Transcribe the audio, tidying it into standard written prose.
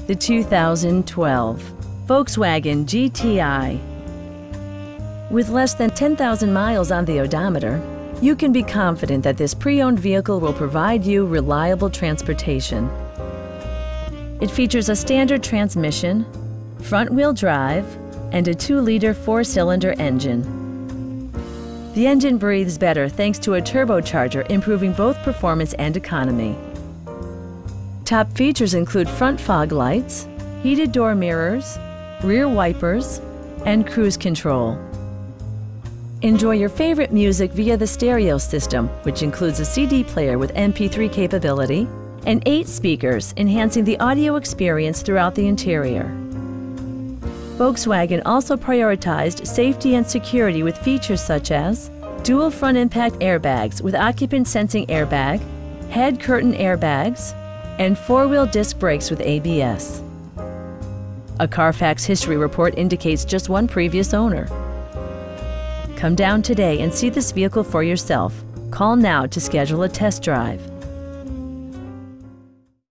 the 2012 Volkswagen GTI. With less than 10,000 miles on the odometer, you can be confident that this pre-owned vehicle will provide you reliable transportation. It features a standard transmission, front-wheel drive, and a 2-liter 4-cylinder engine. The engine breathes better thanks to a turbocharger, improving both performance and economy. Top features include front fog lights, heated door mirrors, rear wipers, and cruise control. Enjoy your favorite music via the stereo system, which includes a CD player with MP3 capability and 8 speakers, enhancing the audio experience throughout the interior. Volkswagen also prioritized safety and security with features such as dual front impact airbags with occupant sensing airbag, head curtain airbags, and 4-wheel disc brakes with ABS. A Carfax history report indicates just one previous owner. Come down today and see this vehicle for yourself. Call now to schedule a test drive.